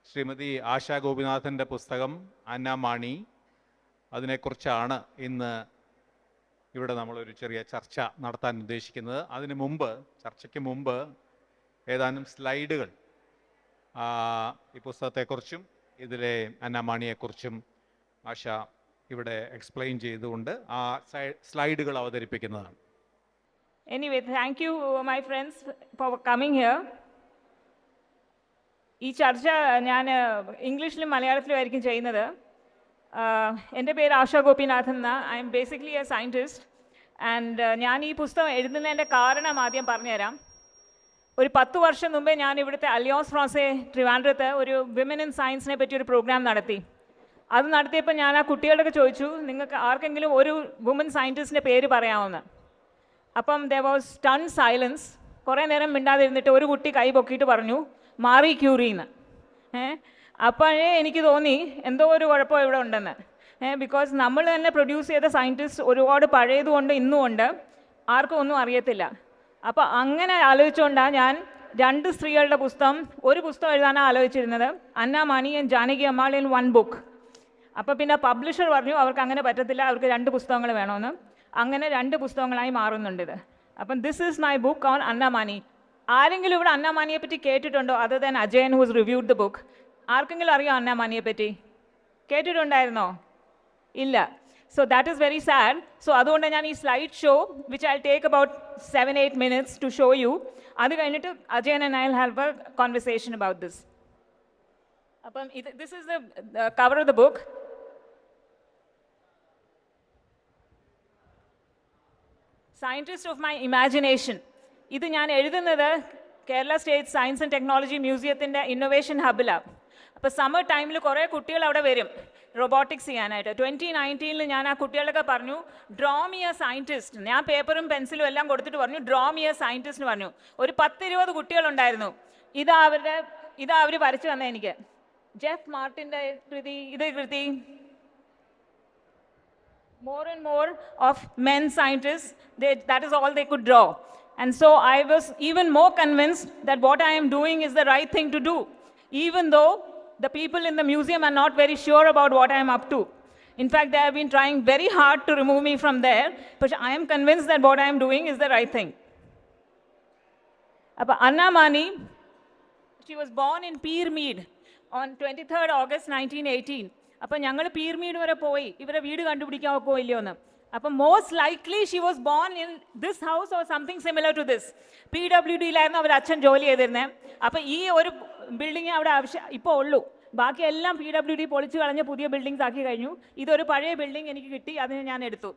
ശ്രീമതി ആശാ ഗോപിനാഥൻ്റെ പുസ്തകം അന്നമാണി. അതിനെക്കുറിച്ചാണ് ഇന്ന് ഇവിടെ നമ്മളൊരു ചെറിയ ചർച്ച നടത്താൻ ഉദ്ദേശിക്കുന്നത്. ചർച്ചയ്ക്ക് മുമ്പ് ഏതാനും സ്ലൈഡുകൾ ഈ പുസ്തകത്തെക്കുറിച്ചും ഇതിലെ അന്നമാണിയെക്കുറിച്ചും ആശ ഇവിടെ എക്സ്പ്ലെയിൻ ചെയ്തുകൊണ്ട് ആ സ്ലൈഡുകൾ അവതരിപ്പിക്കുന്നതാണ്. Anyway, thank you, my friends, for coming here. ഈ ചർച്ച ഞാൻ ഇംഗ്ലീഷിലും മലയാളത്തിലും ആയിരിക്കും ചെയ്യുന്നത്. എൻ്റെ പേര് ആശാ ഗോപിനാഥൻ എന്ന. I M basically A scientist. And ഞാൻ ഈ പുസ്തകം എഴുതുന്നതിൻ്റെ കാരണം ആദ്യം പറഞ്ഞുതരാം. ഒരു 10 വർഷം മുമ്പേ ഞാൻ ഇവിടുത്തെ അലിയോൺസ് ഫ്രാൻസെ ട്രിവാൻഡ്രത്ത് ഒരു വിമൻ ഇൻ സയൻസിനെ പറ്റി ഒരു പ്രോഗ്രാം നടത്തി. അത് നടത്തിയപ്പോൾ ഞാൻ ആ കുട്ടികളൊക്കെ ചോദിച്ചു, നിങ്ങൾക്ക് ആർക്കെങ്കിലും ഒരു വുമൻ സയൻറ്റിസ്റ്റിൻ്റെ പേര് പറയാമെന്ന്. അപ്പം ദർ വാസ് സ്റ്റൺ സൈലൻസ്. കുറേ നേരം മിണ്ടാതിരുന്നിട്ട് ഒരു കുട്ടി കൈ പൊക്കിയിട്ട് പറഞ്ഞു മാറി ക്യൂറിന്ന്. അപ്പോഴേ എനിക്ക് തോന്നി എന്തോ ഒരു കുഴപ്പം ഇവിടെ ഉണ്ടെന്ന്. ബിക്കോസ് നമ്മൾ തന്നെ പ്രൊഡ്യൂസ് ചെയ്ത സയൻറ്റിസ്റ്റ് ഒരുപാട് പഴയതുകൊണ്ട് ഇന്നുമുണ്ട്, ആർക്കും ഒന്നും അറിയത്തില്ല. അപ്പോൾ അങ്ങനെ ആലോചിച്ചുകൊണ്ടാണ് ഞാൻ 2 സ്ത്രീകളുടെ ഒരു പുസ്തകം എഴുതാനാണ് ആലോചിച്ചിരുന്നത്, Anna Mani and Janaki Ammal in 1 book. അപ്പോൾ പിന്നെ പബ്ലിഷർ പറഞ്ഞു അവർക്ക് അങ്ങനെ പറ്റത്തില്ല, അവർക്ക് 2 പുസ്തകങ്ങൾ വേണമെന്ന്. അങ്ങനെ 2 പുസ്തകങ്ങളായി മാറുന്നുണ്ട്. അപ്പം this is my book on Anna Mani. ആരെങ്കിലും ഇവിടെ അന്നമാണിയെ പറ്റി കേട്ടിട്ടുണ്ടോ? Other than Ajayan who's reviewed the book. ആർക്കെങ്കിലും അറിയാം അന്നമാണിയെ പറ്റി? കേട്ടിട്ടുണ്ടായിരുന്നോ? ഇല്ല. So that is very sad. So അതുകൊണ്ട് ഞാൻ ഈ slide show which I take about 7-8 minutes to show you. അത് കഴിഞ്ഞിട്ട് Ajayan and I will have a conversation about this. അപ്പം this is the cover of the book. Scientist of my imagination. ഇത് ഞാൻ എഴുതുന്നത് Kerala state science and technology മ്യൂസിയത്തിൻ്റെ innovation ഹബിലാണ്. അപ്പോൾ summer ടൈമിൽ കുറേ കുട്ടികൾ അവിടെ വരും റോബോട്ടിക്സ് ചെയ്യാനായിട്ട്. 2019 ഞാൻ ആ കുട്ടികളൊക്കെ പറഞ്ഞു ഡ്രോ മി എ സയൻറ്റിസ്റ്റ്. ഞാൻ പേപ്പറും പെൻസിലും എല്ലാം കൊടുത്തിട്ട് പറഞ്ഞു ഡ്രോ മി എ സയൻറ്റിസ്റ്റ് പറഞ്ഞു. ഒരു 10-20 കുട്ടികളുണ്ടായിരുന്നു. ഇതാ അവർ വരച്ചു തന്നെ എനിക്ക്. ജെഫ് മാർട്ടിൻ്റെ കൃതി more and more of men scientists, that is all they could draw. And so I was even more convinced that what I am doing is the right thing to do, even though the people in the museum are not very sure about what I am up to. In fact, they have been trying very hard to remove me from there, but I am convinced that what I am doing is the right thing. Annamani, she was born in Peermead on 23rd August 1918. അപ്പം ഞങ്ങൾ പീർമീഡ് വരെ പോയി ഇവരെ വീട് കണ്ടുപിടിക്കാൻ പോയില്ലയോ എന്ന്. അപ്പം most likely she was born in this house or something similar to this. PWDയിലായിരുന്നു അവർ അച്ഛൻ ജോലി ചെയ്തിരുന്നത്. അപ്പം ഈ ഒരു ബിൽഡിങ് അവിടെ ഇപ്പോൾ ഉള്ളൂ. ബാക്കി എല്ലാം PWD പൊളിച്ചു കളഞ്ഞ് പുതിയ ബിൽഡിങ്സ് ആക്കി കഴിഞ്ഞു. ഇതൊരു പഴയ ബിൽഡിംഗ് എനിക്ക് കിട്ടി, അതിന് ഞാൻ എടുത്തു.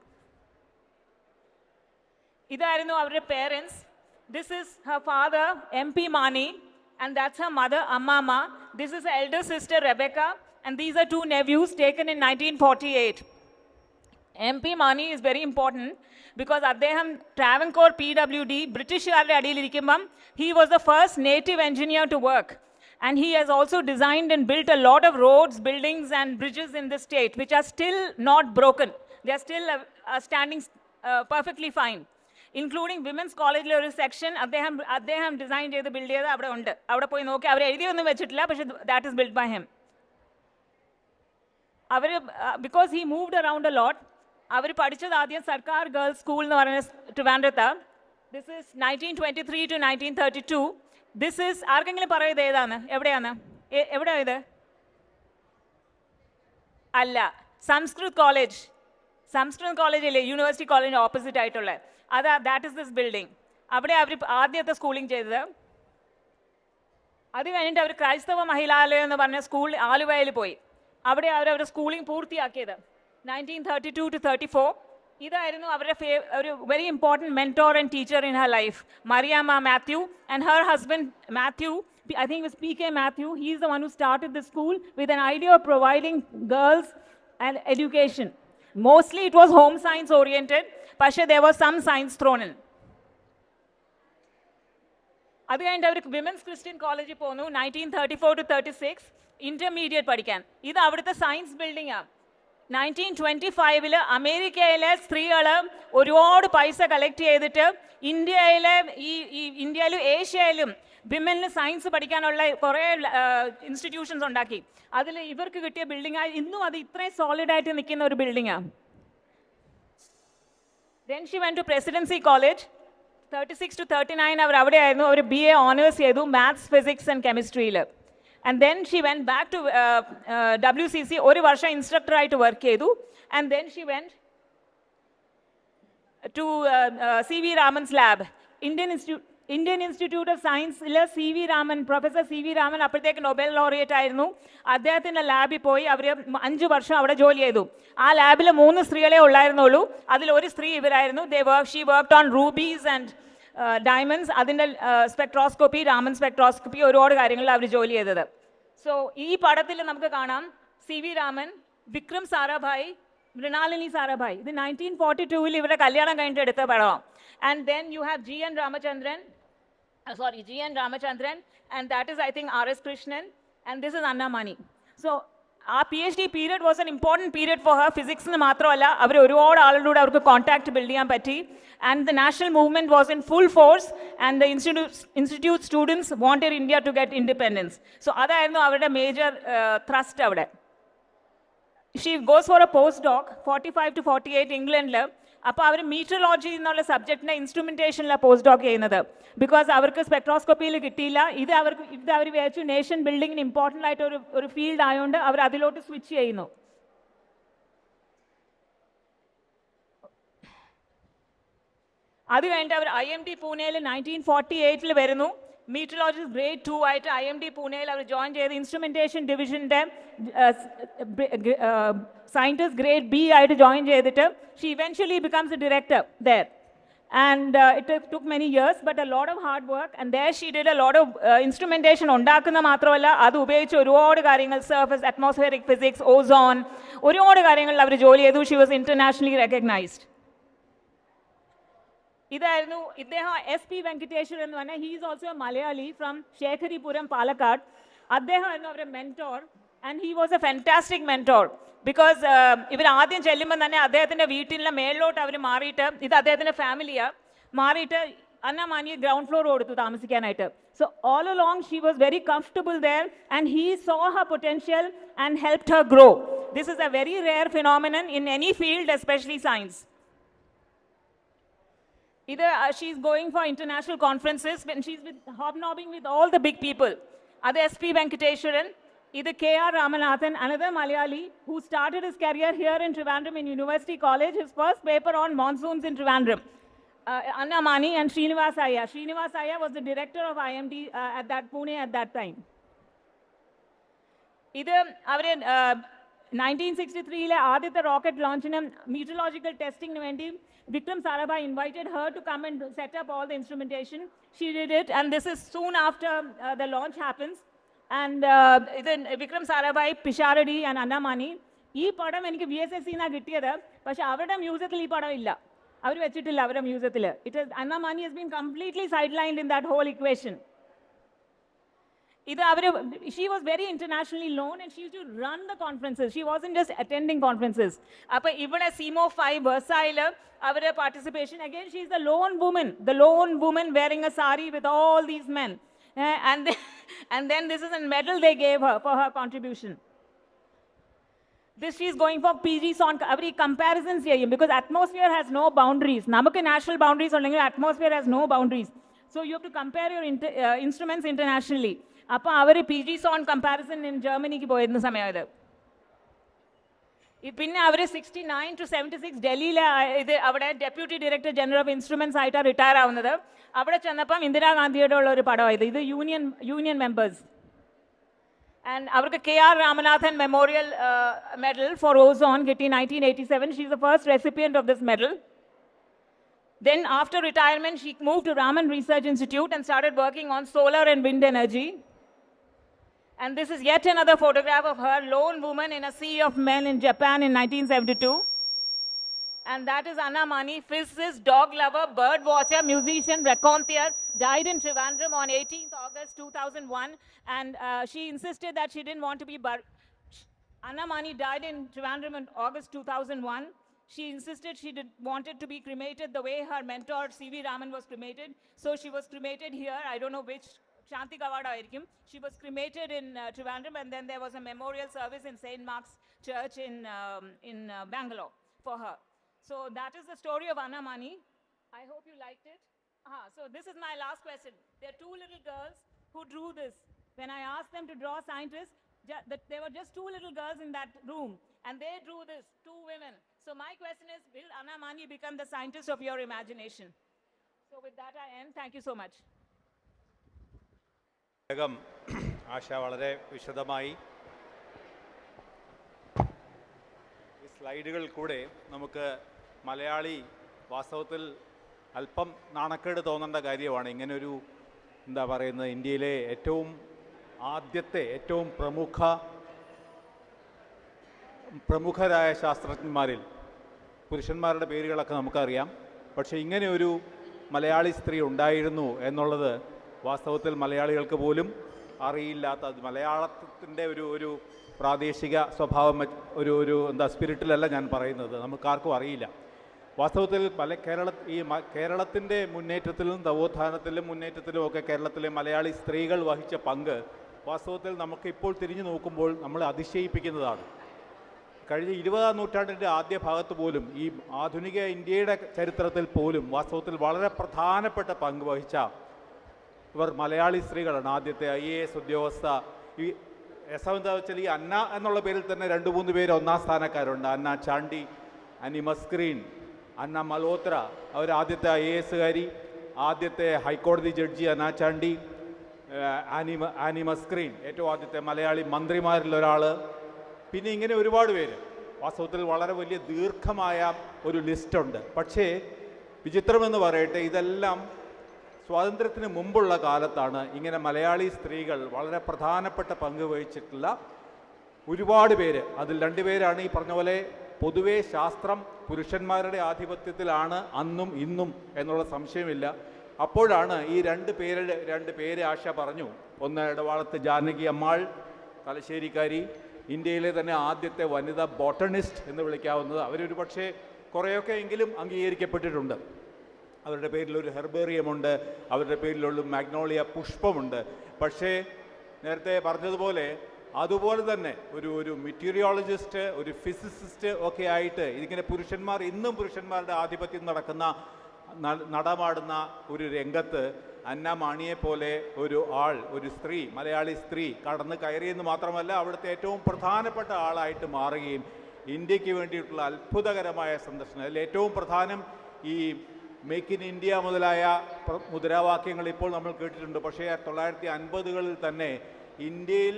ഇതായിരുന്നു അവരുടെ parents. This is her father MP Mani and that's her mother Ammama. This is her elder sister Rebecca. And these are 2 nephews taken in 1948. MP Mani is very important because അദ്ദേഹം Travancore PWD ബ്രിട്ടീഷുകാരുടെ അടിയിലിരിക്കുമ്പം he was the first native engineer to work. And he has also designed and built a lot of roads, buildings and bridges in the state which are still not broken. They are still standing perfectly fine. Including women's college ഒരു section അദ്ദേഹം design ചെയ്ത് build ചെയ്ത് അവിടെ ഉണ്ട്. അവിടെ പോയി നോക്കി. അവർ എഴുതിയൊന്നും വെച്ചിട്ടില്ല, പക്ഷേ that is build by him. അവർ because he moved around a lot. അവർ പഠിച്ചത് ആദ്യം സർക്കാർ ഗേൾസ് സ്കൂൾ എന്ന് പറഞ്ഞ ട്രിവാൻഡ്രത്താണ്. This is 1923 to 1932. This is ആർക്കെങ്കിലും പറയുന്നത് ഏതാണ്? എവിടെയാണ് ഇത്? അല്ല, സംസ്കൃത് കോളേജില്ലേ, യൂണിവേഴ്സിറ്റി കോളേജിന് ഓപ്പോസിറ്റ് ആയിട്ടുള്ള ദാറ്റ് ഇസ് ദിസ് ബിൽഡിംഗ്. അവിടെ അവർ ആദ്യത്തെ സ്കൂളിംഗ് ചെയ്തത്. അത് കഴിഞ്ഞിട്ട് അവർ ക്രൈസ്തവ മഹിളാലയം എന്ന് പറഞ്ഞ സ്കൂൾ ആലുവയിൽ പോയി. അവിടെ അവരുടെ സ്കൂളിംഗ് പൂർത്തിയാക്കിയത് 1932 to 34. ഇതായിരുന്നു അവരുടെ ഒരു very important mentor and teacher in her life, Mariamma Mathew. And her husband Mathew, I think it was PK Matthew, he is the one who started the school with an idea of providing girls and education. Mostly it was home science oriented, പക്ഷേ there was some science thrown in. അത് കഴിഞ്ഞിട്ട് അവർ women's Christian കോളേജിൽ പോന്നു 1934 to 36 intermediate പഠിക്കാൻ. ഇത് അവിടുത്തെ science ബിൽഡിംഗാണ്. 1925 അമേരിക്കയിലെ സ്ത്രീകൾ ഒരുപാട് പൈസ കളക്ട് ചെയ്തിട്ട് ഇന്ത്യയിലും ഏഷ്യയിലും വിമനിൽ സയൻസ് പഠിക്കാനുള്ള കുറേ ഇൻസ്റ്റിറ്റ്യൂഷൻസ് ഉണ്ടാക്കി. അതിൽ ഇവർക്ക് കിട്ടിയ ബിൽഡിംഗ് ഇന്നും അത് ഇത്രയും സോളിഡായിട്ട് നിൽക്കുന്ന ഒരു ബിൽഡിംഗാണ്. Then she went to Presidency College. 36 to 39 അവർ അവിടെയായിരുന്നു. അവർ BA ഓണേഴ്സ് ചെയ്തു മാത്സ്, ഫിസിക്സ് ആൻഡ് കെമിസ്ട്രിയിൽ. And then she went back to WCC, ഒരു വർഷം ഇൻസ്ട്രക്ടറായിട്ട് വർക്ക് ചെയ്തു. And then she went to CV Raman's lab, Indian Institute of Science. CV Raman, Professor CV Raman അപ്പോഴത്തേക്ക് നൊബേൽ ലോറിയേറ്റ് ആയിരുന്നു. അദ്ദേഹത്തിൻ്റെ ലാബിൽ പോയി അവർ 5 വർഷം അവിടെ ജോലി ചെയ്തു. ആ ലാബിൽ 3 സ്ത്രീകളെ ഉള്ളായിരുന്നുള്ളൂ. അതിലൊരു സ്ത്രീ ഇവരായിരുന്നു. She worked on rubies and diamonds. അതിൻ്റെ സ്പെക്ട്രോസ്കോപ്പി, രാമൻ സ്പെക്ട്രോസ്കോപ്പി, ഒരുപാട് കാര്യങ്ങളിൽ അവർ ജോലി ചെയ്തത്. സോ ഈ പടത്തിൽ നമുക്ക് കാണാം CV രാമൻ, വിക്രം സാരാഭായ്, മൃണാലിനി സാരാഭായ്. ഇത് 1942 ഇവരുടെ കല്യാണം കഴിഞ്ഞിട്ട് എടുത്ത പടമാണ്. And then you have GN Ramachandran, and that is I think RS Krishnan, and this is Anna Mani. So our PhD period was an important period for her. Physics എന്ന് മാത്രമല്ല, അവർ ഒരുപാട് ആളുകളോട് അവർക്ക് കോൺടാക്ട് ബിൽഡ് ചെയ്യാൻ പറ്റി. And the national movement was in full force, and the institute students wanted India to get independence. So അതായിരുന്നു അവരുടെ major thrust അവിടെ. She goes for a postdoc 45 to 48 ഇംഗ്ലണ്ടിൽ. അപ്പോൾ അവർ മീറ്ററോളജി എന്നുള്ള സബ്ജക്റ്റിനെ ഇൻസ്ട്രുമെൻറ്റേഷനിലാണ് പോസ്റ്റ് ചെയ്യുന്നത്. ബിക്കോസ് അവർക്ക് സ്പെക്ട്രോസ്കോപ്പിയിൽ കിട്ടിയില്ല. ഇത് അവർ വിചാരിച്ചു നേഷൻ ബിൽഡിങ്ങിന് ഇമ്പോർട്ടൻ്റ് ആയിട്ട് ഒരു ഫീൽഡ് ആയതുകൊണ്ട് അവർ അതിലോട്ട് സ്വിച്ച് ചെയ്യുന്നു. അത് കഴിഞ്ഞിട്ട് അവർ IMD പൂനെയിൽ 1948 വരുന്നു. മീറ്ററോളജിസ്റ്റ് ഗ്രേഡ് 2 ആയിട്ട് IMD പൂനെയിൽ അവർ ജോയിൻ ചെയ്ത് ഇൻസ്ട്രുമെൻറ്റേഷൻ ഡിവിഷൻ്റെ സയൻറ്റിസ്റ്റ് ഗ്രേഡ് B ആയിട്ട് ജോയിൻ ചെയ്തിട്ട് she eventually becomes a director there. And it took many years, but a lot of hard work. And there she did a lot of instrumentation ഉണ്ടാക്കുന്ന മാത്രമല്ല, അത് ഉപയോഗിച്ച് ഒരുപാട് കാര്യങ്ങൾ, surface, atmospheric physics, ozone, ഒരുപാട് കാര്യങ്ങളിൽ അവർ ജോലി ചെയ്തു. She was internationally recognised. ഇതായിരുന്നു ഇദ്ദേഹം. SP വെങ്കടേശ്വർ എന്ന് പറഞ്ഞാൽ he is also a Malayali from Sekharipuram, Palakkad. അദ്ദേഹമായിരുന്നു അവരുടെ mentor. And he was a fantastic mentor. Because ഇവർ ആദ്യം ചെല്ലുമ്പോൾ തന്നെ അദ്ദേഹത്തിൻ്റെ വീട്ടിലെ മേളിലോട്ട് അവർ മാറിയിട്ട്, ഇത് അദ്ദേഹത്തിൻ്റെ ഫാമിലിയാണ്, മാറിയിട്ട് അന്ന മാനിയെ ഗ്രൗണ്ട് ഫ്ലോർ കൊടുത്തു താമസിക്കാനായിട്ട്. So all along she was very comfortable there, and he saw her potential and helped her grow. This is a very rare phenomenon in any field, especially science. Either she's going for international conferences when she's hobnobbing with all the big people. Other SP Venkateshwaran, either KR Ramanathan, another Malayali who started his career here in Trivandrum in University College. His first paper on monsoons in Trivandrum. Anna Mani and Srinivas Iyer. Srinivas Iyer was the director of IMD at that Pune at that time. Either our 1963 ആദ്യത്തെ rocket ലോഞ്ചിന് meteorological ടെസ്റ്റിംഗിന് വേണ്ടി Vikram Sarabhai invited her to come and set up all the instrumentation. She did it, and this is soon after the launch happens. And then Vikram Sarabhai, Pisharadi and Anna Mani. ഈ പടം എനിക്ക് VSSC കിട്ടിയത്, പക്ഷെ അവരുടെ മ്യൂസിയത്തിൽ ഈ പടം ഇല്ല, അവർ വെച്ചിട്ടില്ല അവരുടെ മ്യൂസിയത്തിൽ. Anna Mani has been completely sidelined in that whole equation. She was very internationally known, and she used to run the conferences. She wasn't just attending conferences. Appa ivada CMO 5 Versailles avare participation, again she is the lone woman wearing a sari with all these men. And then this is a medal they gave her for her contribution. This she is going for PG on every comparisons here, because atmosphere has no boundaries. Namakku national boundaries ullengal atmosphere has no boundaries. So you have to compare your instruments internationally. അപ്പോൾ അവർ PG zone comparison in ജർമ്മനിക്ക് പോയിരുന്ന സമയത്ത്. പിന്നെ അവർ 69 to 76 ഡൽഹിയിലെ അവിടെ deputy director general of instruments ആയിട്ടാണ് retire ആവുന്നത്. അവിടെ ചെന്നപ്പം ഇന്ദിരാഗാന്ധിയുടെ ഉള്ള ഒരു പടമായത്. ഇത് യൂണിയൻ മെമ്പേഴ്സ്. ആൻഡ് അവർക്ക് KR Ramanathan memorial medal four ozone കിട്ടി 1987. She is the first recipient of this medal. Then after retirement, she moved to Raman Research Institute and started working on solar and wind energy. And this is yet another photograph of her, lone woman in a sea of men in Japan in 1972. And that is Anna Mani, physicist, dog lover, bird watcher, musician, raconteur, died in Trivandrum on 18th August 2001. And she insisted that she didn't want to be buried. Anna Mani died in Trivandrum in August 2001. She insisted she wanted to be cremated the way her mentor C.V. Raman was cremated. So she was cremated here. I don't know which Shanti Kavada Irkim. She was cremated in Trivandrum, and then there was a memorial service in St. Mark's Church in Bangalore for her. So that is the story of Anna Mani. I hope you liked it. So this is my last question. There are two little girls who drew this. When I asked them to draw scientists, there were just two little girls in that room, and they drew this, two women. So my question is, will Anna Mani become the scientist of your imagination? So with that I end. Thank you so much. ആശ വളരെ വിശദമായി ഈ സ്ലൈഡുകൾ കൂടെ നമുക്ക് മലയാളി വാസ്തവത്തിൽ അല്പം നാണക്കേട് തോന്നേണ്ട കാര്യമാണ്. ഇങ്ങനൊരു എന്താ പറയുന്നത്, ഇന്ത്യയിലെ ആദ്യത്തെ ഏറ്റവും പ്രമുഖരായ ശാസ്ത്രജ്ഞന്മാരിൽ പുരുഷന്മാരുടെ പേരുകളൊക്കെ നമുക്കറിയാം. പക്ഷേ ഇങ്ങനെ ഒരു മലയാളി സ്ത്രീ ഉണ്ടായിരുന്നു എന്നുള്ളത് വാസ്തവത്തിൽ മലയാളികൾക്ക് പോലും അറിയില്ലാത്ത, മലയാളത്തിൻ്റെ ഒരു പ്രാദേശിക സ്വഭാവം സ്പിരിറ്റിലല്ല ഞാൻ പറയുന്നത്, നമുക്കാർക്കും അറിയില്ല. വാസ്തവത്തിൽ കേരളത്തിൻ്റെ മുന്നേറ്റത്തിലും നവോത്ഥാനത്തിലും മുന്നേറ്റത്തിലും ഒക്കെ കേരളത്തിലെ മലയാളി സ്ത്രീകൾ വഹിച്ച പങ്ക് വാസ്തവത്തിൽ നമുക്കിപ്പോൾ തിരിഞ്ഞു നോക്കുമ്പോൾ നമ്മൾ അതിശയിപ്പിക്കുന്നതാണ്. കഴിഞ്ഞ 20-ാം നൂറ്റാണ്ടിൻ്റെ ആദ്യ ഭാഗത്ത് പോലും ഈ ആധുനിക ഇന്ത്യയുടെ ചരിത്രത്തിൽ പോലും വാസ്തവത്തിൽ വളരെ പ്രധാനപ്പെട്ട പങ്ക് വഹിച്ച ഇവർ മലയാളി സ്ത്രീകളാണ്. ആദ്യത്തെ IAS ഉദ്യോഗസ്ഥ. ഈ രസമെന്താ വെച്ചാൽ ഈ അന്ന എന്നുള്ള പേരിൽ തന്നെ 2-3 പേര് ഒന്നാം സ്ഥാനക്കാരുണ്ട്. അന്ന ചാണ്ടി, അനി മസ്ക്രീൻ, അന്ന മൽഹോത്ര. അവർ ആദ്യത്തെ IAS-കാരി, ആദ്യത്തെ ഹൈക്കോടതി ജഡ്ജി അന്ന ചാണ്ടി, ആനി മസ്ക്രീൻ ഏറ്റവും ആദ്യത്തെ മലയാളി മന്ത്രിമാരിൽ ഒരാൾ. പിന്നെ ഇങ്ങനെ ഒരുപാട് പേര്. വാസ്തവത്തിൽ വളരെ വലിയ ദീർഘമായ ഒരു ലിസ്റ്റുണ്ട്. പക്ഷേ വിചിത്രമെന്ന് പറയട്ടെ, ഇതെല്ലാം സ്വാതന്ത്ര്യത്തിന് മുമ്പുള്ള കാലത്താണ്. ഇങ്ങനെ മലയാളി സ്ത്രീകൾ വളരെ പ്രധാനപ്പെട്ട പങ്ക് വഹിച്ചിട്ടുള്ള ഒരുപാട് പേര്. അതിൽ 2 പേരാണ് ഈ പറഞ്ഞ പോലെ പൊതുവേ ശാസ്ത്രം പുരുഷന്മാരുടെ ആധിപത്യത്തിലാണ് അന്നും ഇന്നും എന്നുള്ള സംശയമില്ല. അപ്പോഴാണ് ഈ 2 പേര് ആശ പറഞ്ഞു. ഒന്ന് ഇടവാളത്ത് ജാനകി അമ്മാൾ, തലശ്ശേരിക്കാരി, ഇന്ത്യയിലെ തന്നെ ആദ്യത്തെ വനിതാ ബോട്ടണിസ്റ്റ് എന്ന് വിളിക്കാവുന്നത്. അവരൊരു പക്ഷേ കുറേയൊക്കെ എങ്കിലും അംഗീകരിക്കപ്പെട്ടിട്ടുണ്ട്. അവരുടെ പേരിലൊരു ഹെർബേറിയമുണ്ട്, അവരുടെ പേരിലുള്ള മാഗ്നോളിയ പുഷ്പമുണ്ട്. പക്ഷേ നേരത്തെ പറഞ്ഞതുപോലെ അതുപോലെ തന്നെ ഒരു മെറ്റീരിയോളജിസ്റ്റ്, ഒരു ഫിസിസിസ്റ്റ് ഒക്കെ ആയിട്ട് ഇതിങ്ങനെ ഇന്നും പുരുഷന്മാരുടെ ആധിപത്യം നടമാടുന്ന ഒരു രംഗത്ത് അന്ന മാണിയെ പോലെ ഒരു സ്ത്രീ, മലയാളി സ്ത്രീ കടന്ന് കയറിയെന്ന് മാത്രമല്ല അവിടുത്തെ ഏറ്റവും പ്രധാനപ്പെട്ട ആളായിട്ട് മാറുകയും ഇന്ത്യക്ക് വേണ്ടിയിട്ടുള്ള അത്ഭുതകരമായ സന്ദർശനം. അതിൽ ഏറ്റവും പ്രധാനം ഈ മേക്ക് ഇൻ ഇന്ത്യ മുതലായ മുദ്രാവാക്യങ്ങൾ ഇപ്പോൾ നമ്മൾ കേട്ടിട്ടുണ്ട്. പക്ഷേ 1950-കളിൽ തന്നെ ഇന്ത്യയിൽ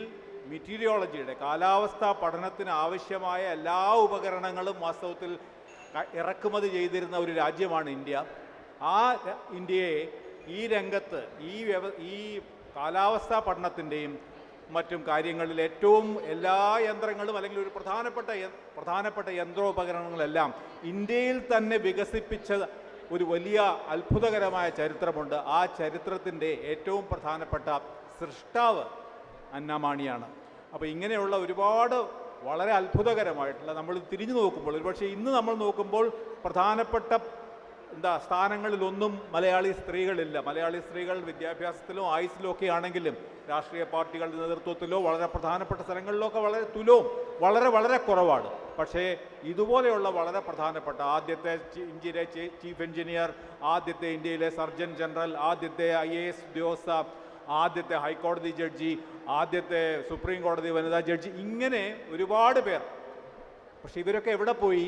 മെറ്റീരിയോളജിയുടെ, കാലാവസ്ഥാ പഠനത്തിന് ആവശ്യമായ എല്ലാ ഉപകരണങ്ങളും വാസ്തവത്തിൽ ഇറക്കുമതി ചെയ്തിരുന്ന ഒരു രാജ്യമാണ് ഇന്ത്യ. ആ ഇന്ത്യയെ ഈ രംഗത്ത് ഈ കാലാവസ്ഥാ പഠനത്തിൻ്റെയും മറ്റും കാര്യങ്ങളിൽ ഏറ്റവും എല്ലാ യന്ത്രങ്ങളും അല്ലെങ്കിൽ ഒരു പ്രധാനപ്പെട്ട യന്ത്രോപകരണങ്ങളെല്ലാം ഇന്ത്യയിൽ തന്നെ വികസിപ്പിച്ച ഒരു വലിയ അത്ഭുതകരമായ ചരിത്രമുണ്ട്. ആ ചരിത്രത്തിൻ്റെ ഏറ്റവും പ്രധാനപ്പെട്ട സൃഷ്ടാവ് അന്ന മാണിയാണ്. അപ്പോൾ ഇങ്ങനെയുള്ള ഒരുപാട് വളരെ അത്ഭുതകരമായിട്ടുള്ള, നമ്മൾ തിരിഞ്ഞു നോക്കുമ്പോൾ ഒരുപക്ഷെ ഇന്ന് നമ്മൾ നോക്കുമ്പോൾ പ്രധാനപ്പെട്ട സ്ഥാനങ്ങളിലൊന്നും മലയാളി സ്ത്രീകളില്ല. മലയാളി സ്ത്രീകൾ വിദ്യാഭ്യാസത്തിലോ ആയുസ്സിലോ ഒക്കെ ആണെങ്കിലും രാഷ്ട്രീയ പാർട്ടികളുടെ നേതൃത്വത്തിലോ വളരെ പ്രധാനപ്പെട്ട സ്ഥലങ്ങളിലൊക്കെ വളരെ വളരെ കുറവാണ്. പക്ഷേ ഇതുപോലെയുള്ള വളരെ പ്രധാനപ്പെട്ട ആദ്യത്തെ ഇന്ത്യയിലെ ചീഫ് എഞ്ചിനീയർ, ആദ്യത്തെ ഇന്ത്യയിലെ സർജൻ ജനറൽ, ആദ്യത്തെ IAS ഉദ്യോഗസ്ഥ, ആദ്യത്തെ ഹൈക്കോടതി ജഡ്ജി, ആദ്യത്തെ സുപ്രീം കോടതി വനിതാ ജഡ്ജി, ഇങ്ങനെ ഒരുപാട് പേർ. പക്ഷെ ഇവരൊക്കെ എവിടെ പോയി?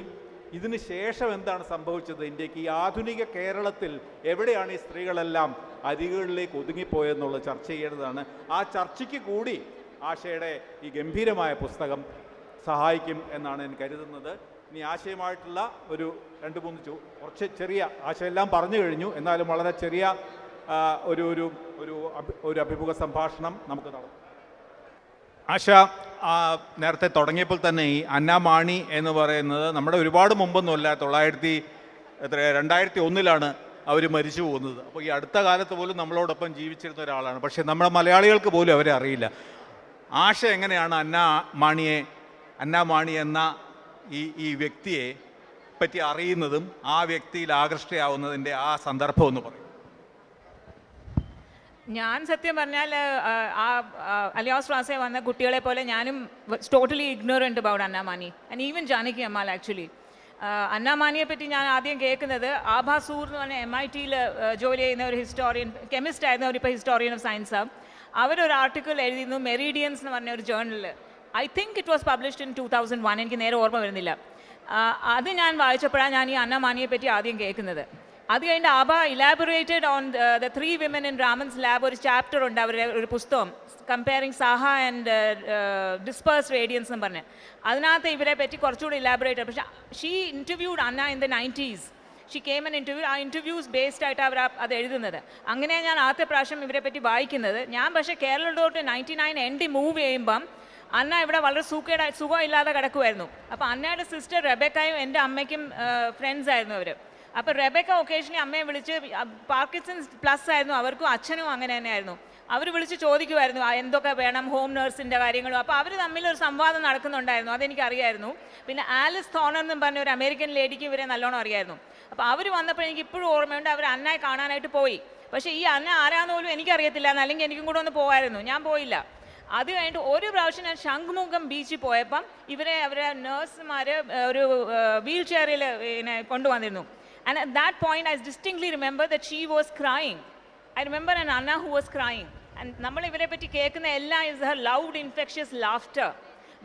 ഇതിന് ശേഷം എന്താണ് സംഭവിച്ചത്? ഇന്ത്യക്ക് ഈ ആധുനിക കേരളത്തിൽ എവിടെയാണ് ഈ സ്ത്രീകളെല്ലാം അരികുകളിലേക്ക് ഒതുങ്ങിപ്പോയെന്നുള്ളത് ചർച്ച ചെയ്യേണ്ടതാണ്. ആ ചർച്ചയ്ക്ക് കൂടി ആശയുടെ ഈ ഗംഭീരമായ പുസ്തകം സഹായിക്കും എന്നാണ് ഞാൻ കരുതുന്നത്. ഇനി ആശയമായിട്ടുള്ള ഒരു 2-3 കുറച്ച് ചെറിയ ആശയെല്ലാം പറഞ്ഞു കഴിഞ്ഞു, എന്നാലും വളരെ ചെറിയ ഒരു അഭിമുഖ സംഭാഷണം നമുക്ക് നടത്താം. ആശ നേരത്തെ തുടങ്ങിയപ്പോൾ തന്നെ ഈ അന്ന മാണി എന്ന് പറയുന്നത് നമ്മുടെ ഒരുപാട് മുമ്പൊന്നുമല്ല, 2001-ലാണ് അവർ മരിച്ചു പോകുന്നത്. അപ്പോൾ ഈ അടുത്ത കാലത്ത് പോലും നമ്മളോടൊപ്പം ജീവിച്ചിരുന്ന ഒരാളാണ്. പക്ഷേ നമ്മുടെ മലയാളികൾക്ക് പോലും അവരെ അറിയില്ല. ആശ എങ്ങനെയാണ് അന്ന മാണിയെ അന്നാമാണി എന്ന ഈ വ്യക്തിയെ പറ്റി അറിയുന്നതും ആ വ്യക്തിയിൽ ആകൃഷ്ടയാവുന്നതിൻ്റെ ആ സന്ദർഭം എന്ന് പറയും? ഞാൻ സത്യം പറഞ്ഞാൽ ആ അലിയാസ് റാസെ വന്ന കുട്ടികളെ പോലെ ഞാനും totally ignorant about Anna Mani and even Janaki Ammal actually. അന്നാമാനിയെ പറ്റി ഞാൻ ആദ്യം കേൾക്കുന്നത് ആഭാസൂർ എന്ന് പറഞ്ഞ MIT-യിൽ ജോലി ചെയ്യുന്ന ഒരു ഹിസ്റ്റോറിയൻ, കെമിസ്റ്റ് ആയിരുന്നു, അവരിപ്പോൾ ഹിസ്റ്റോറിയൻ ഓഫ് സയൻസാണ്. അവരൊരു ആർട്ടിക്കിൾ എഴുതിയിരുന്നു മെറീഡിയൻസ് എന്ന് പറഞ്ഞ ഒരു ജേർണലിൽ. I think it was published in 2001, എനിക്ക് നേരെ ഓർമ്മ വരുന്നില്ല. അത് ഞാൻ വായിച്ചപ്പോഴാണ് ഞാൻ ഈ അന്നാമാനിയെ പറ്റി ആദ്യം കേൾക്കുന്നത്. അത് കഴിഞ്ഞ് Abha elaborated on the 3 women in Raman's lab. ഒരു ചാപ്റ്റർ ഉണ്ട് അവരുടെ ഒരു പുസ്തകം, comparing Saha and dispersed radiance എന്ന് പറഞ്ഞ്. അതിനകത്ത് ഇവരെ പറ്റി കുറച്ചുകൂടി ഇലാബറേറ്റഡ്. പക്ഷേ she interviewed Anna in the 90s. She came an interview. ആ ഇൻ്റർവ്യൂസ് ബേസ്ഡ് ആയിട്ട് അവർ അത് എഴുതുന്നത്. അങ്ങനെയാണ് ഞാൻ ആദ്യത്തെ പ്രാവശ്യം ഇവരെ പറ്റി വായിക്കുന്നത്. ഞാൻ പക്ഷേ കേരളത്തോട്ട് 99 എൻഡി മൂവ് ചെയ്യുമ്പം അന്ന ഇവിടെ വളരെ സുഖമില്ലാതെ കിടക്കുമായിരുന്നു. അപ്പോൾ അന്നയുടെ സിസ്റ്റർ റെബേക്കയും എൻ്റെ അമ്മയ്ക്കും ഫ്രണ്ട്സ് ആയിരുന്നു അവർ. അപ്പോൾ റെബേക്ക ഒക്കേഷണലി അമ്മയെ വിളിച്ച്, പാർക്കിൻസൺസ് പ്ലസ് ആയിരുന്നു അവർക്കും, അച്ഛനും അങ്ങനെ തന്നെയായിരുന്നു. അവർ വിളിച്ച് ചോദിക്കുമായിരുന്നു എന്തൊക്കെ വേണം, ഹോം നേഴ്സിൻ്റെ കാര്യങ്ങളും. അപ്പോൾ അവർ തമ്മിലൊരു സംവാദം നടക്കുന്നുണ്ടായിരുന്നു, അതെനിക്കറിയായിരുന്നു. പിന്നെ ആലിസ് തോണർ എന്നും പറഞ്ഞ ഒരു അമേരിക്കൻ ലേഡിക്ക് ഇവരെ നല്ലോണം അറിയായിരുന്നു. അപ്പോൾ അവർ വന്നപ്പോൾ എനിക്ക് ഇപ്പോഴും ഓർമ്മയുണ്ട്, അവർ അന്നയെ കാണാനായിട്ട് പോയി. പക്ഷേ ഈ അന്ന ആരാന്ന് പോലും എനിക്കറിയത്തില്ല, അല്ലെങ്കിൽ എനിക്കും കൂടെ ഒന്ന് പോകായിരുന്നു. ഞാൻ പോയില്ല. അത് കഴിഞ്ഞിട്ട് ഒരു പ്രാവശ്യം ഞാൻ ശംഖുമുഖം ബീച്ചിൽ പോയപ്പം അവരെ നേഴ്സുമാർ ഒരു വീൽ ചെയറിൽ ഇങ്ങനെ കൊണ്ടുവന്നിരുന്നു. And at that point, I distinctly remember that she was crying. I remember an Anna who was crying. And നമ്മൾ ഇവരെ പറ്റി കേൾക്കുന്ന എല്ലാം is her loud, infectious laughter.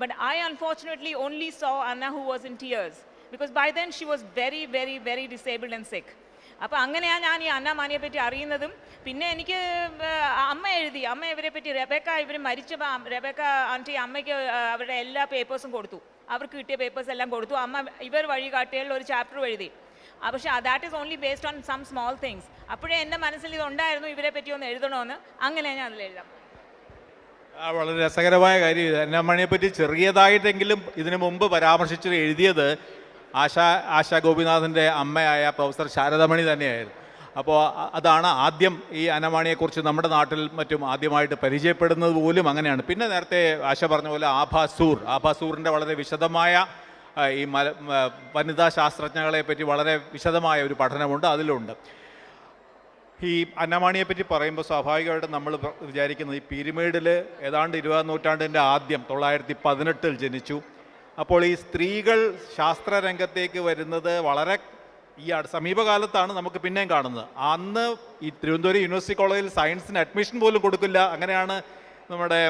But I unfortunately only saw Anna who was in tears. Because by then she was very, very, very disabled and sick. അപ്പോൾ അങ്ങനെയാണ് ഞാൻ ഈ അന്നാമാനിയെ പറ്റി അറിയുന്നതും. പിന്നെ എനിക്ക് അമ്മ ഇവരെ പറ്റി, റെബേക്ക ഇവർ മരിച്ചപ്പോൾ റെബേക്ക ആൻറ്റി അമ്മയ്ക്ക് അവരുടെ എല്ലാ പേപ്പേഴ്സും കൊടുത്തു. അവർക്ക് കിട്ടിയ പേപ്പേഴ്സ് എല്ലാം കൊടുത്തു. അമ്മ ഇവർ വഴി കാട്ടിയുള്ള ഒരു ചാപ്റ്റർ എഴുതി. പക്ഷേ that is only based on some small things. അപ്പോഴേ എൻ്റെ മനസ്സിൽ ഇതുണ്ടായിരുന്നു, ഇവരെ പറ്റി ഒന്ന് എഴുതണമെന്ന്. അങ്ങനെ ഞാൻ അതിൽ എഴുതാം. വളരെ രസകരമായ കാര്യം. അന്നാമണിയെ പറ്റി ചെറിയതായിട്ടെങ്കിലും ഇതിനു മുമ്പ് പരാമർശിച്ച് എഴുതിയത് ആശാ ഗോപിനാഥിൻ്റെ അമ്മയായ പ്രൊഫസർ ശാരദമണി തന്നെയായിരുന്നു. അപ്പോൾ അതാണ് ആദ്യം ഈ അന്നമണിയെക്കുറിച്ച് നമ്മുടെ നാട്ടിൽ മറ്റും ആദ്യമായിട്ട് പരിചയപ്പെടുന്നത് പോലും അങ്ങനെയാണ്. പിന്നെ നേരത്തെ ആശ പറഞ്ഞ പോലെ ആഭാസൂറിൻ്റെ വളരെ വിശദമായ ഈ വനിതാ ശാസ്ത്രജ്ഞകളെ പറ്റി വളരെ വിശദമായ ഒരു പഠനമുണ്ട്, അതിലുണ്ട്. ഈ അന്നമണിയെപ്പറ്റി പറയുമ്പോൾ സ്വാഭാവികമായിട്ടും നമ്മൾ വിചാരിക്കുന്നത് ഈ പിരമിഡിൽ ഏതാണ്ട് 20-ാം നൂറ്റാണ്ടിൻ്റെ ആദ്യം 918 ജനിച്ചു. അപ്പോൾ ഈ സ്ത്രീകൾ ശാസ്ത്രരംഗത്തേക്ക് വരുന്നത് വളരെ ഈ സമീപകാലത്താണ് നമുക്ക് പിന്നെയും കാണുന്നത്. അന്ന് ഈ തിരുവനന്തപുരം യൂണിവേഴ്സിറ്റി കോളേജിൽ സയൻസിന് അഡ്മിഷൻ പോലും കൊടുക്കില്ല. അങ്ങനെയാണ് നമ്മുടെ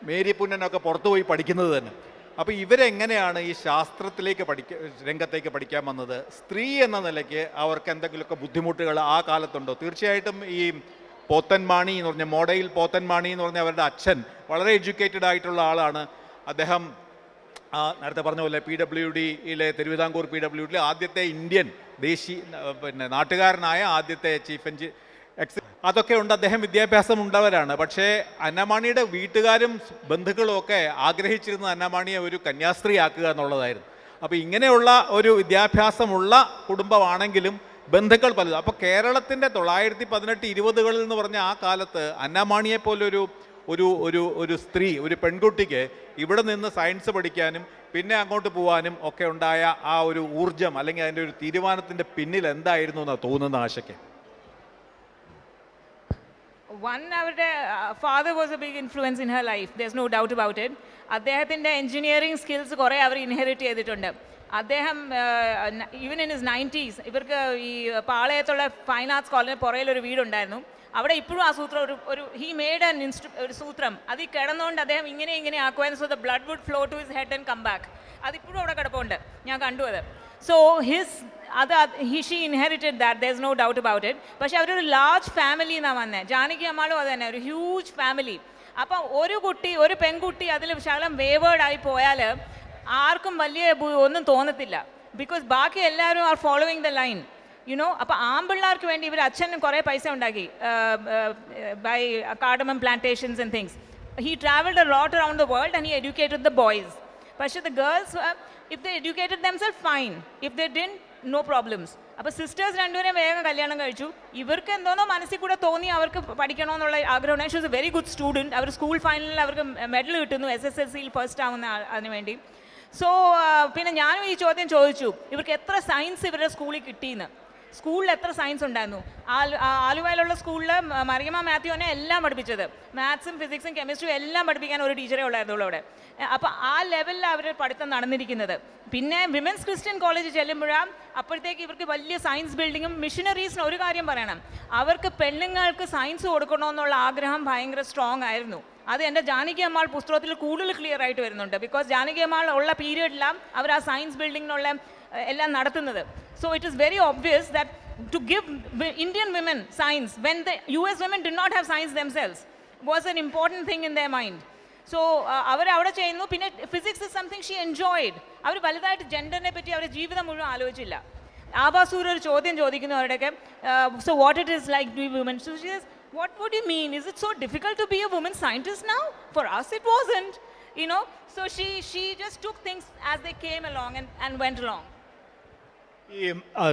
മേരി പുന്നനൊക്കെ പുറത്തു പോയി പഠിക്കുന്നത് തന്നെ. അപ്പോൾ ഇവരെങ്ങനെയാണ് ഈ ശാസ്ത്രത്തിലേക്ക് രംഗത്തേക്ക് പഠിക്കാൻ വന്നത്? സ്ത്രീ എന്ന നിലയ്ക്ക് അവർക്ക് എന്തെങ്കിലുമൊക്കെ ബുദ്ധിമുട്ടുകൾ ആ കാലത്തുണ്ടോ? തീർച്ചയായിട്ടും ഈ പോത്തൻമാണി എന്ന് പറഞ്ഞ മോഡയിൽ പോത്തൻമാണി എന്ന് പറഞ്ഞ അവരുടെ അച്ഛൻ വളരെ എഡ്യൂക്കേറ്റഡ് ആയിട്ടുള്ള ആളാണ്. അദ്ദേഹം നേരത്തെ പറഞ്ഞ പോലെ PWDയിലെ തിരുവിതാംകൂർ PWDയിലെ ആദ്യത്തെ ഇന്ത്യൻ നാട്ടുകാരനായ ആദ്യത്തെ ചീഫ് അതൊക്കെ ഉണ്ട്. അദ്ദേഹം വിദ്യാഭ്യാസം ഉള്ളവരാണ്. പക്ഷേ അന്നമണിയുടെ വീട്ടുകാരും ബന്ധുക്കളും ഒക്കെ ആഗ്രഹിച്ചിരുന്നത് അന്നമണിയെ ഒരു കന്യാസ്ത്രീയാക്കുക എന്നുള്ളതായിരുന്നു. അപ്പോൾ ഇങ്ങനെയുള്ള ഒരു വിദ്യാഭ്യാസമുള്ള കുടുംബമാണെങ്കിലും ബന്ധുക്കൾ പലതും. അപ്പോൾ കേരളത്തിൻ്റെ 1918-20കളിൽ എന്ന് പറഞ്ഞ ആ കാലത്ത് അന്നമണിയെ പോലൊരു ഒരു ഒരു ഒരു സ്ത്രീ, ഒരു പെൺകുട്ടിക്ക് ഇവിടെ നിന്ന് സയൻസ് പഠിക്കാനും പിന്നെ അങ്ങോട്ട് പോകാനും ഒക്കെ ഉണ്ടായ ആ ഒരു ഊർജം അല്ലെങ്കിൽ അതിൻ്റെ ഒരു തീരുമാനത്തിൻ്റെ പിന്നിൽ എന്തായിരുന്നു എന്നാണ് തോന്നുന്ന ആശയ്ക്ക്? അവരുടെ father was a big influence in her life, there is no doubt about it. അദ്ദേഹത്തിൻ്റെ എഞ്ചിനീയറിംഗ് സ്കിൽസ് കുറേ അവർ ഇൻഹെറിറ്റ് ചെയ്തിട്ടുണ്ട്. അദ്ദേഹം ഈവൻ ഇൻ ഹിസ് 90s ഇവർക്ക് ഈ പാളയത്തുള്ള ഫൈൻ ആർട്സ് കോളേജിന് പുറയിലൊരു വീടുണ്ടായിരുന്നു. അവിടെ ഇപ്പോഴും ആ സൂത്രം ഒരു ഹി മേഡ് ഒരു സൂത്രം അതിൽ കിടന്നുകൊണ്ട് അദ്ദേഹം ഇങ്ങനെ ആക്കുമായിരുന്നു. So the blood would flow to his head and come back. അതിപ്പോഴും അവിടെ കിടപ്പുണ്ട്, ഞാൻ കണ്ടു അത്. So she inherited that, there is no doubt about it. പക്ഷേ അവരൊരു ലാർജ് ഫാമിലി എന്നാണ് വന്നത്. ജാനകി അമ്മാളും അത് തന്നെ, ഒരു ഹ്യൂജ് ഫാമിലി. അപ്പം ഒരു പെൺകുട്ടി അതിൽ ശകലം വേവേർഡായി പോയാൽ ആർക്കും വലിയ ഒന്നും തോന്നത്തില്ല. ബിക്കോസ് ബാക്കി എല്ലാവരും are following the line, you know. അപ്പോൾ ആമ്പിള്ളേർക്ക് വേണ്ടി ഇവർ അച്ഛനും കുറേ പൈസ ഉണ്ടാക്കി by cardamom plantations and things. He travelled a lot around the world and he educated the boys. പക്ഷേ the girls, if they educated themselves fine, if they didn't no problems. അപ്പോൾ സിസ്റ്റേഴ്സ് രണ്ടുപേരും വേഗം കല്യാണം കഴിച്ചു. ഇവർക്ക് എന്തോന്നോ മനസ്സിൽ കൂടെ തോന്നി അവർക്ക് പഠിക്കണമെന്നുള്ള ആഗ്രഹം. She was a very good student. അവർ സ്കൂൾ ഫൈനലിൽ അവർക്ക് മെഡൽ കിട്ടുന്നു, SSLCയിൽ ഫസ്റ്റ് ആവുന്ന അതിന് വേണ്ടി. സോ പിന്നെ ഞാനും ഈ ചോദ്യം ചോദിച്ചു, ഇവർക്ക് എത്ര സയൻസ് ഇവരുടെ സ്കൂളിൽ കിട്ടിയെന്ന്. സ്കൂളിൽ എത്ര സയൻസ് ഉണ്ടായിരുന്നു? ആലുവയിലുള്ള സ്കൂളിൽ മറിയമ്മ മാത്യുവിനെ എല്ലാം പഠിപ്പിച്ചത്, മാത്സും ഫിസിക്സും കെമിസ്ട്രിയും എല്ലാം പഠിപ്പിക്കാൻ ഒരു ടീച്ചറേ ഉള്ളായിരുന്നുള്ളൂ അവിടെ. അപ്പോൾ ആ ലെവലിൽ അവർ പഠിത്തം നടന്നിരിക്കുന്നത്. പിന്നെ വിമൻസ് ക്രിസ്ത്യൻ കോളേജ് ചെല്ലുമ്പോഴാണ് അപ്പോഴത്തേക്ക് ഇവർക്ക് വലിയ സയൻസ് ബിൽഡിങ്ങും. മിഷനറീസിന് ഒരു കാര്യം പറയണം, അവർക്ക് പെണ്ണുങ്ങൾക്ക് സയൻസ് കൊടുക്കണമെന്നുള്ള ആഗ്രഹം ഭയങ്കര സ്ട്രോങ് ആയിരുന്നു. അത് എൻ്റെ ജാനകി അമ്മാൾ പുസ്തകത്തിൽ കൂടുതൽ ക്ലിയർ ആയിട്ട് വരുന്നുണ്ട്. ബിക്കോസ് ജാനകി അമ്മാൾ ഉള്ള പീരിയഡിലാണ് അവർ ആ സയൻസ് ബിൽഡിങ്ങിനുള്ള എല്ലാം നടത്തുന്നത്. So it is very obvious that to give Indian women science when the US women did not have science themselves was an important thing in their mind. So അവർ അവിടെ ചെയ്യുന്നു. പിന്നെ physics is something she enjoyed. അവർ വലുതായിട്ട് ജെൻഡറിനെ പറ്റി അവരുടെ ജീവിതം മുഴുവൻ ആലോചിച്ചില്ല. ആബാസൂർ ഒരു ചോദ്യം ചോദിക്കുന്നു അവരുടെയൊക്കെ, so what it is like to be woman. So she is, what would you mean? Is it so difficult to be a woman scientist now? For us it wasn't, you know. So she just took things as they came along and went along. ഈ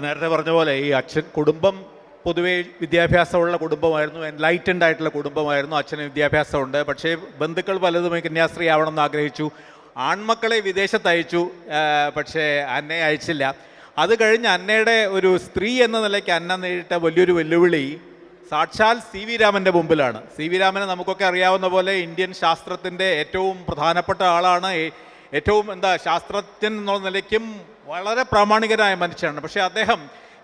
നേരത്തെ പറഞ്ഞ പോലെ ഈ അച്ഛൻ കുടുംബം പൊതുവേ വിദ്യാഭ്യാസമുള്ള കുടുംബമായിരുന്നു, enlightened ആയിട്ടുള്ള കുടുംബമായിരുന്നു. അച്ഛന് വിദ്യാഭ്യാസമുണ്ട്, പക്ഷേ ബന്ധുക്കൾ പലതും കന്യാസ്ത്രീ ആവണമെന്ന് ആഗ്രഹിച്ചു. ആൺമക്കളെ വിദേശത്ത് അയച്ചു, പക്ഷേ അന്നയെ അയച്ചില്ല. അത് കഴിഞ്ഞ് അന്നയുടെ ഒരു സ്ത്രീ എന്ന നിലയ്ക്ക് അന്ന നേരിട്ട വലിയൊരു വെല്ലുവിളി സാക്ഷാൽ സി വി രാമൻ്റെ മുമ്പിലാണ്. സി വി രാമനെ നമുക്കൊക്കെ അറിയാവുന്ന പോലെ ഇന്ത്യൻ ശാസ്ത്രത്തിൻ്റെ ഏറ്റവും പ്രധാനപ്പെട്ട ആളാണ്. ഏറ്റവും ശാസ്ത്രജ്ഞൻ എന്നുള്ള നിലയ്ക്കും വളരെ പ്രാമാണികനായ മനുഷ്യനാണ്. പക്ഷേ അദ്ദേഹം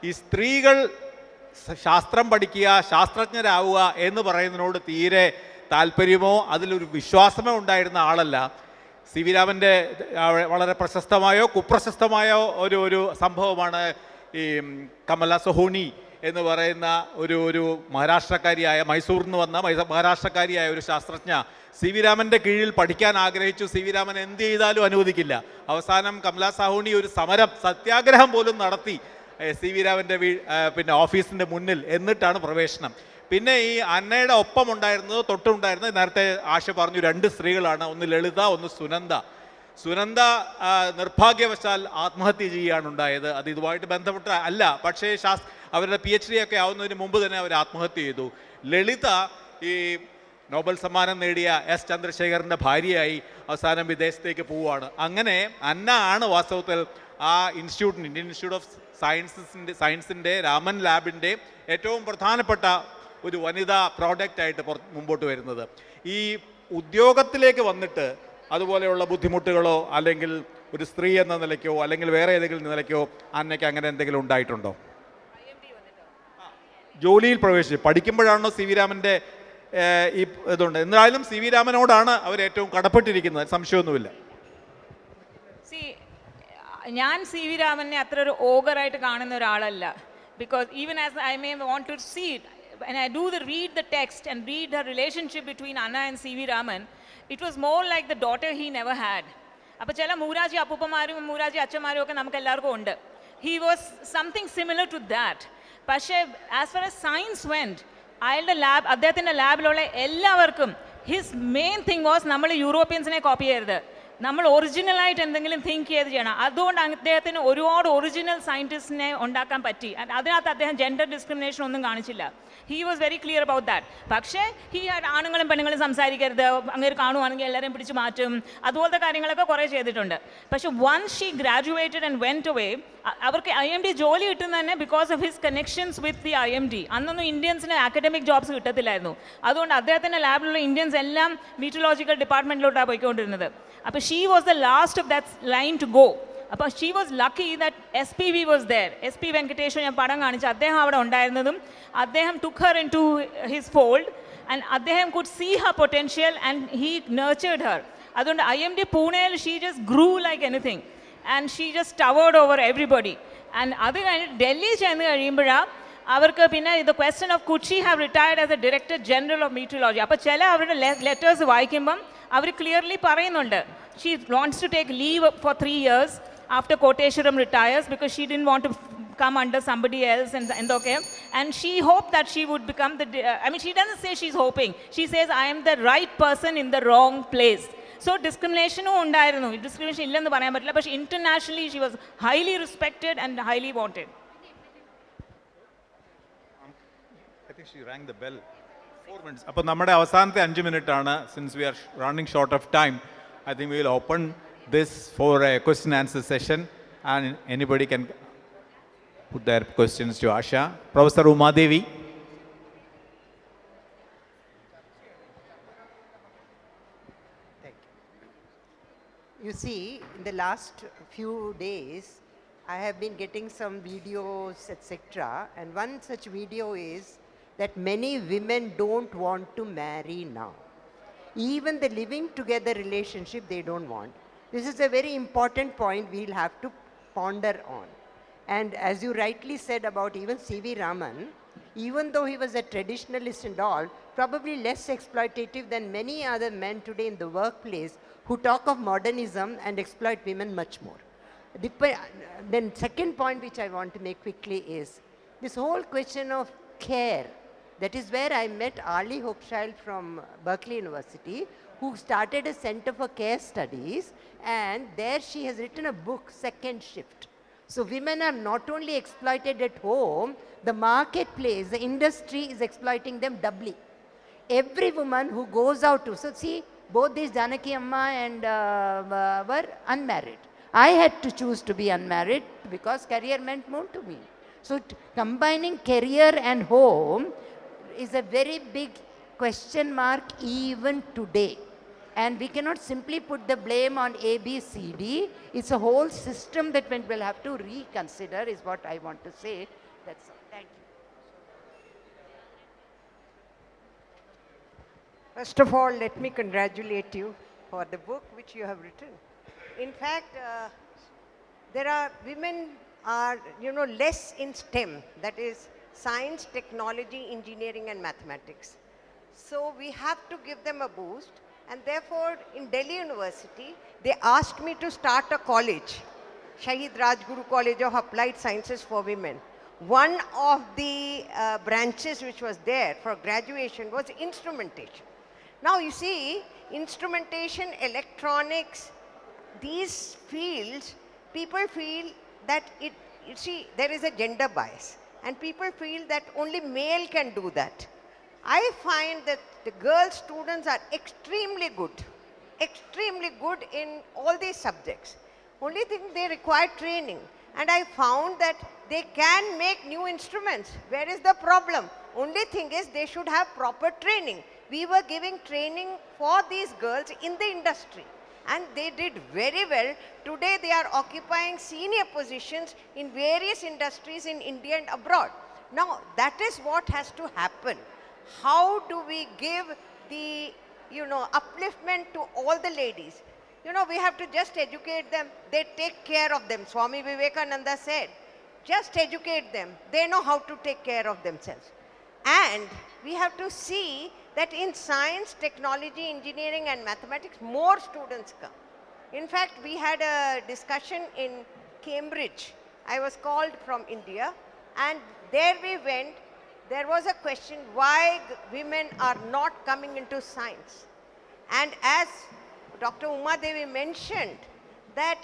ഈ സ്ത്രീകൾ ശാസ്ത്രം പഠിക്കുക, ശാസ്ത്രജ്ഞരാവുക എന്ന് പറയുന്നതിനോട് തീരെ താല്പര്യമോ അതിലൊരു വിശ്വാസമോ ഉണ്ടായിരുന്ന ആളല്ല. സി വി രാമൻ്റെ വളരെ പ്രശസ്തമായോ കുപ്രശസ്തമായോ ഒരു സംഭവമാണ് ഈ കമല സൊഹോണി എന്ന് പറയുന്ന ഒരു മഹാരാഷ്ട്രക്കാരിയായ, മൈസൂരിൽ നിന്ന് വന്ന മഹാരാഷ്ട്രക്കാരിയായ ഒരു ശാസ്ത്രജ്ഞ സി വി രാമൻ്റെ കീഴിൽ പഠിക്കാൻ ആഗ്രഹിച്ചു. സി വി രാമൻ എന്ത് ചെയ്താലും അനുവദിക്കില്ല. അവസാനം കമല സാഹുണി ഒരു സമരം, സത്യാഗ്രഹം പോലും നടത്തി സി വി രാമൻ്റെ പിന്നെ ഓഫീസിൻ്റെ മുന്നിൽ. എന്നിട്ടാണ് പ്രവേശനം. പിന്നെ ഈ അന്നയുടെ ഒപ്പം ഉണ്ടായിരുന്നത്, തൊട്ടുണ്ടായിരുന്നത്, നേരത്തെ ആശ പറഞ്ഞു, 2 സ്ത്രീകളാണ്. ഒന്ന് ലളിത, ഒന്ന് സുനന്ദ. സുനന്ദ നിർഭാഗ്യവശാൽ ആത്മഹത്യ ചെയ്യുകയാണ് ഉണ്ടായത്. അത് ഇതുമായിട്ട് ബന്ധപ്പെട്ട അല്ല, പക്ഷേ അവരുടെ PhD ഒക്കെ ആവുന്നതിന് മുമ്പ് തന്നെ അവർ ആത്മഹത്യ ചെയ്തു. ലളിത ഈ നോബൽ സമ്മാനം നേടിയ S ചന്ദ്രശേഖറിൻ്റെ ഭാര്യയായി അവസാനം വിദേശത്തേക്ക് പോവുകയാണ്. അങ്ങനെ അന്ന ആണ് വാസ്തവത്തിൽ ആ ഇൻസ്റ്റിറ്റ്യൂട്ടിന്, ഇന്ത്യൻ ഇൻസ്റ്റിറ്റ്യൂട്ട് ഓഫ് സയൻസിൻ്റെ രാമൻ ലാബിൻ്റെ ഏറ്റവും പ്രധാനപ്പെട്ട ഒരു വനിതാ പ്രോഡക്റ്റായിട്ട് മുമ്പോട്ട് വരുന്നത്. ഈ ഉദ്യോഗത്തിലേക്ക് വന്നിട്ട് അതുപോലെയുള്ള ബുദ്ധിമുട്ടുകളോ അല്ലെങ്കിൽ ഒരു സ്ത്രീ എന്ന നിലയ്ക്കോ അല്ലെങ്കിൽ വേറെ ഏതെങ്കിലും നിലയ്ക്കോ അന്നയ്ക്ക് അങ്ങനെ എന്തെങ്കിലും ഉണ്ടായിട്ടുണ്ടോ? ജോലിയിൽ പ്രവേശിച്ചു പഠിക്കുമ്പോഴാണോ സി വി രാമൻ്റെ ഈ ഇതുണ്ട്? എന്തായാലും സി വി രാമനോടാണ് അവർ ഏറ്റവും കടപ്പെട്ടിരിക്കുന്നത്, സംശയമൊന്നുമില്ല. ഞാൻ സി വി രാമനെ അത്ര ഒരു ഓഗറായിട്ട് കാണുന്ന ഒരാളല്ല. Because even as I may want to see when I read the text and read the relationship between Anna and C.V. Raman, it was more like the daughter he never had. അപ്പോൾ ചില മൂരാജി അപ്പൂപ്പന്മാരും മൂരാജി അച്ഛന്മാരും ഒക്കെ നമുക്ക് എല്ലാവർക്കും ഉണ്ട്. He was something similar to that. പക്ഷേ as far as science went, അയാളുടെ അദ്ദേഹത്തിൻ്റെ ലാബിലുള്ള എല്ലാവർക്കും ഹിസ് മെയിൻ തിങ് വാസ് നമ്മൾ യൂറോപ്യൻസിനെ കോപ്പി ചെയ്യരുത്, നമ്മൾ ഒറിജിനലായിട്ട് എന്തെങ്കിലും തിങ്ക് ചെയ്ത് ചെയ്യണം. അതുകൊണ്ട് അദ്ദേഹത്തിന് ഒരുപാട് ഒറിജിനൽ സയൻറ്റിസ്റ്റിനെ ഉണ്ടാക്കാൻ പറ്റി. അതിനകത്ത് അദ്ദേഹം ജെൻഡർ ഡിസ്ക്രിമിനേഷൻ ഒന്നും കാണിച്ചില്ല. He was very clear about that. പക്ഷേ ഹി ഹാഡ് ആണുങ്ങളും പെണ്ണുങ്ങളും സംസാരിക്കരുത്, അങ്ങനെ കാണുവാണെങ്കിൽ എല്ലാവരെയും പിടിച്ച് മാറ്റും, അതുപോലത്തെ കാര്യങ്ങളൊക്കെ കുറേ ചെയ്തിട്ടുണ്ട്. പക്ഷേ once she graduated and went away, അവർക്ക് IMD ജോലി കിട്ടുന്ന തന്നെ because of his connections with the IMD. അന്നൊന്നും ഇന്ത്യൻസിന് അക്കാഡമിക് ജോബ്സ് കിട്ടത്തില്ലായിരുന്നു. അതുകൊണ്ട് അദ്ദേഹത്തിൻ്റെ ലാബിലുള്ള ഇന്ത്യൻസ് എല്ലാം മീറ്ററോളജിക്കൽ ഡിപ്പാർട്ട്മെൻറ്റിലോട്ടാണ് പോയിക്കൊണ്ടിരുന്നത്. അപ്പോൾ she was the last of that line to go. അപ്പോൾ she was lucky that SPV was there. SP Venkateswar ഞാൻ പടം കാണിച്ചു, അദ്ദേഹം അവിടെ ഉണ്ടായിരുന്നതും അദ്ദേഹം took her in to his fold and അദ്ദേഹം could see her potential and he nurtured her. അതുകൊണ്ട് IMD പൂനെയിൽ she just grew like anything and she just towered over everybody. And അത് കഴിഞ്ഞിട്ട് ഡൽഹി ചെന്ന് കഴിയുമ്പോഴാണ് അവർക്ക് പിന്നെ ഇത് question of could she have retired as a director general of meteorology. അപ്പോൾ ചില അവരുടെ ലെറ്റേഴ്സ് വായിക്കുമ്പം അവർ ക്ലിയർലി പറയുന്നുണ്ട് she wants to take leave for 3 years after Koteshwaram retires because she didn't want to come under somebody else and okay, and she hoped that she would become the she doesn't say she's hoping, she says I am the right person in the wrong place. So discrimination ഉണ്ടായിരുന്നു, discrimination ഇല്ലെന്ന് പറയാൻ പറ്റില്ല, പക്ഷേ internationally she was highly respected and highly wanted. I think she rang the bell. 4 minutes. അപ്പോൾ നമ്മുടെ അവസാനത്തെ 5 minute ആണ്. Since we are running short of time, I think we will open this for a question answer session, and anybody can put their questions to Asha. Professor Uma Devi. You see, in the last few days, I have been getting some videos, etc. And one such video is that many women don't want to marry now. Even the living together relationship, they don't want. This is a very important point we'll have to ponder on. And as you rightly said about even C.V. Raman, even though he was a traditionalist and all, probably less exploitative than many other men today in the workplace who talk of modernism and exploit women much more. Then second point which I want to make quickly is this whole question of care. That is where I met Ali Hochschild from Berkeley University, who started a Center for Care Studies, and there she has written a book, Second Shift. So women are not only exploited at home, the marketplace, the industry is exploiting them doubly. Every woman who goes out to, so see, both these Janaki Amma and were unmarried. I had to choose to be unmarried because career meant more to me. So combining career and home is a very big question mark even today. And we cannot simply put the blame on A, B, C, D. It's a whole system that we will have to reconsider is what I want to say. That's all. Thank you. First of all, let me congratulate you for the book which you have written. In fact, there are women are, less in STEM, that is science, technology, engineering and mathematics. So we have to give them a boost, and therefore in Delhi University, they asked me to start a college, Shahid Rajguru College of Applied Sciences for Women. One of the branches which was there for graduation was instrumentation. Now you see, instrumentation, electronics, these fields, people feel that there is a gender bias, and people feel that only male can do that. I find that the girl students are extremely good in all these subjects. Only thing they require training. And I found that they can make new instruments. Where is the problem? Only thing is they should have proper training. We were giving training for these girls in the industry, and they did very well. Today they are occupying senior positions in various industries in India and abroad. Now that is what has to happen. How do we give the upliftment to all the ladies? We have to just educate them. They take care of them. Swami Vivekananda said, just educate them. They know how to take care of themselves. And we have to see that in science, technology, engineering and mathematics, more students come. In fact, we had a discussion in Cambridge. I was called from India, and there we went. There was a question why women are not coming into science. And as Dr. Uma Devi mentioned, that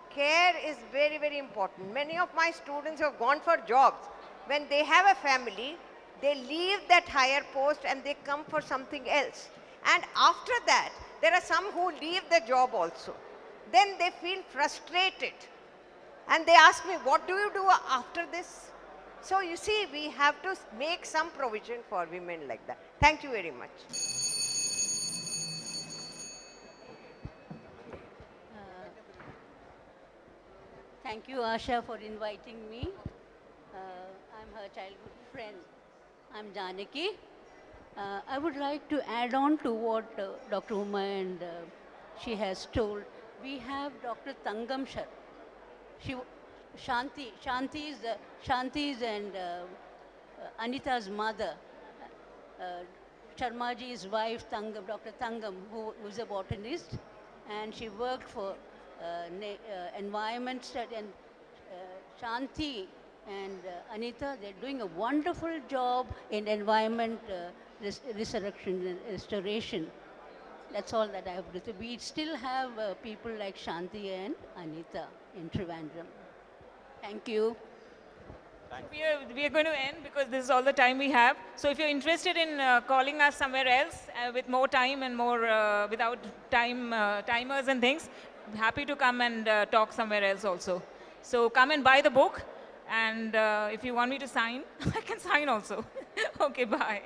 care is very, very important. Many of my students have gone for jobs. When they have a family, they leave that higher post and they come for something else. And after that, there are some who leave the job also. Then they feel frustrated. And they ask me, what do you do after this? So you see, we have to make some provision for women like that. Thank you very much. Thank you, Asha, for inviting me. I'm her childhood friend. I'm Janaki. I would like to add on to what Dr. Uma and she has told. We have Dr. Tangam Shar. Shanti's and Anita's mother, Sharmaji's wife, Tangam, Dr. Tangam, who was a botanist, and she worked for environment study, and Shanti and Anita, they're doing a wonderful job in environment resurrection and restoration. That's all that I have written. We still have people like Shanti and Anita in Trivandrum. Thank you. We are going to end because this is all the time we have. So if you're interested in calling us somewhere else with more time and more without timers and things, I'm happy to come and talk somewhere else also. So come and buy the book, and if you want me to sign, I can sign also. Okay, bye.